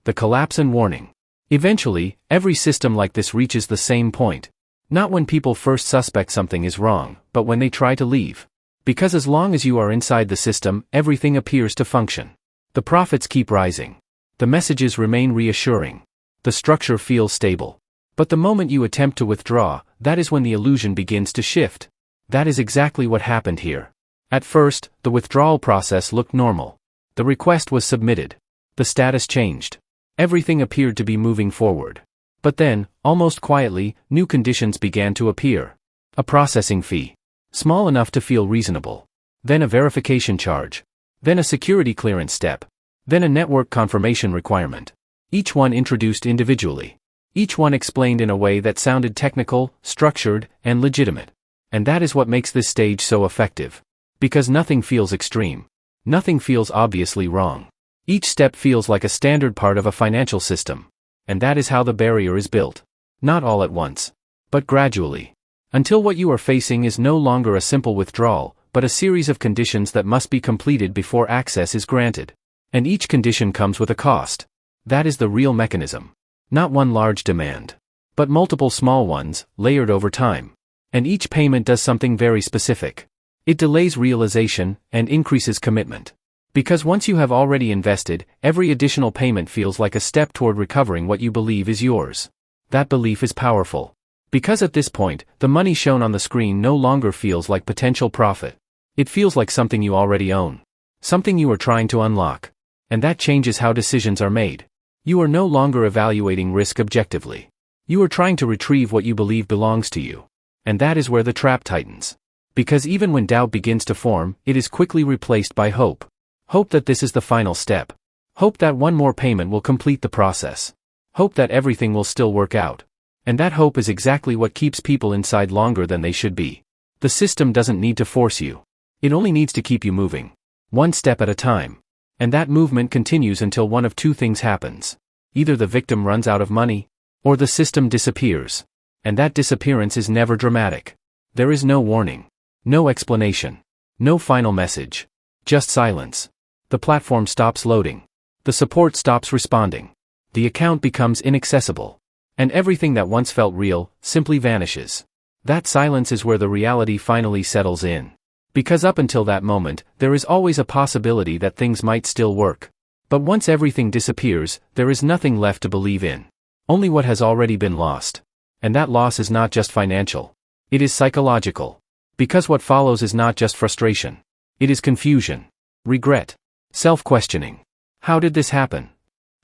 the collapse and warning. Eventually, every system like this reaches the same point. Not when people first suspect something is wrong, but when they try to leave. Because as long as you are inside the system, everything appears to function. The profits keep rising. The messages remain reassuring. The structure feels stable. But the moment you attempt to withdraw, that is when the illusion begins to shift. That is exactly what happened here. At first, the withdrawal process looked normal. The request was submitted. The status changed. Everything appeared to be moving forward. But then, almost quietly, new conditions began to appear. A processing fee. Small enough to feel reasonable. Then a verification charge. Then a security clearance step. Then a network confirmation requirement. Each one introduced individually. Each one explained in a way that sounded technical, structured, and legitimate. And that is what makes this stage so effective. Because nothing feels extreme. Nothing feels obviously wrong. Each step feels like a standard part of a financial system. And that is how the barrier is built. Not all at once. But gradually. Until what you are facing is no longer a simple withdrawal, but a series of conditions that must be completed before access is granted. And each condition comes with a cost. That is the real mechanism. Not one large demand. But multiple small ones, layered over time. And each payment does something very specific. It delays realization, and increases commitment. Because once you have already invested, every additional payment feels like a step toward recovering what you believe is yours. That belief is powerful. Because at this point, the money shown on the screen no longer feels like potential profit. It feels like something you already own. Something you are trying to unlock. And that changes how decisions are made. You are no longer evaluating risk objectively. You are trying to retrieve what you believe belongs to you. And that is where the trap tightens. Because even when doubt begins to form, it is quickly replaced by hope. Hope that this is the final step. Hope that one more payment will complete the process. Hope that everything will still work out. And that hope is exactly what keeps people inside longer than they should be. The system doesn't need to force you. It only needs to keep you moving. One step at a time. And that movement continues until one of two things happens. Either the victim runs out of money, or the system disappears. And that disappearance is never dramatic. There is no warning. No explanation. No final message. Just silence. The platform stops loading. The support stops responding. The account becomes inaccessible. And everything that once felt real, simply vanishes. That silence is where the reality finally settles in. Because up until that moment, there is always a possibility that things might still work. But once everything disappears, there is nothing left to believe in. Only what has already been lost. And that loss is not just financial. It is psychological. Because what follows is not just frustration. It is confusion. Regret. Self-questioning. How did this happen?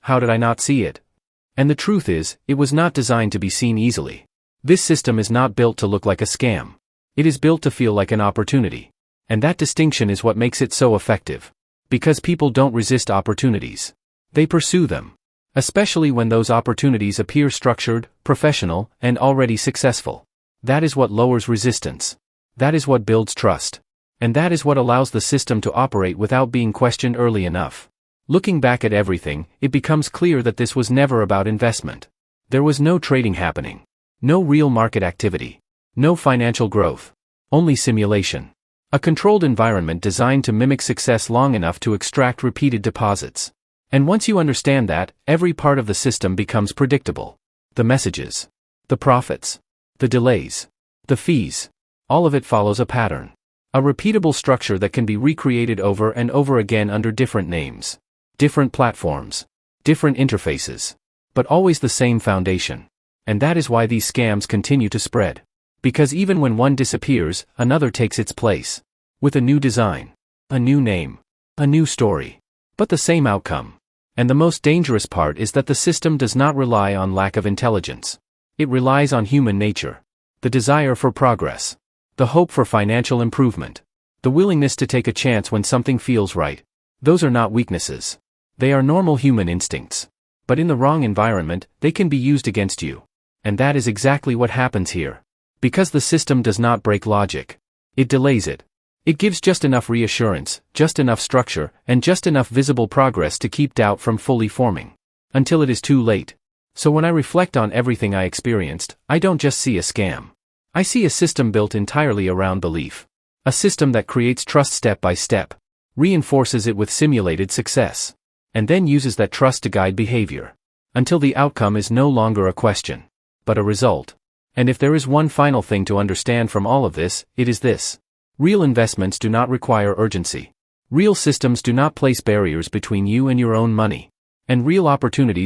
How did I not see it? And the truth is, it was not designed to be seen easily. This system is not built to look like a scam. It is built to feel like an opportunity. And that distinction is what makes it so effective. Because people don't resist opportunities. They pursue them. Especially when those opportunities appear structured, professional, and already successful. That is what lowers resistance. That is what builds trust. And that is what allows the system to operate without being questioned early enough. Looking back at everything, it becomes clear that this was never about investment. There was no trading happening. No real market activity. No financial growth. Only simulation. A controlled environment designed to mimic success long enough to extract repeated deposits. And once you understand that, every part of the system becomes predictable. The messages. The profits. The delays. The fees. All of it follows a pattern. A repeatable structure that can be recreated over and over again under different names. Different platforms. Different interfaces. But always the same foundation. And that is why these scams continue to spread. Because even when one disappears, another takes its place. With a new design. A new name. A new story. But the same outcome. And the most dangerous part is that the system does not rely on lack of intelligence. It relies on human nature. The desire for progress. The hope for financial improvement. The willingness to take a chance when something feels right. Those are not weaknesses. They are normal human instincts. But in the wrong environment, they can be used against you. And that is exactly what happens here. Because the system does not break logic. It delays it. It gives just enough reassurance, just enough structure, and just enough visible progress to keep doubt from fully forming. Until it is too late. So when I reflect on everything I experienced, I don't just see a scam. I see a system built entirely around belief. A system that creates trust step by step. Reinforces it with simulated success. and then uses that trust to guide behavior. Until the outcome is no longer a question, but a result. And if there is one final thing to understand from all of this, it is this. Real investments do not require urgency. Real systems do not place barriers between you and your own money. And real opportunities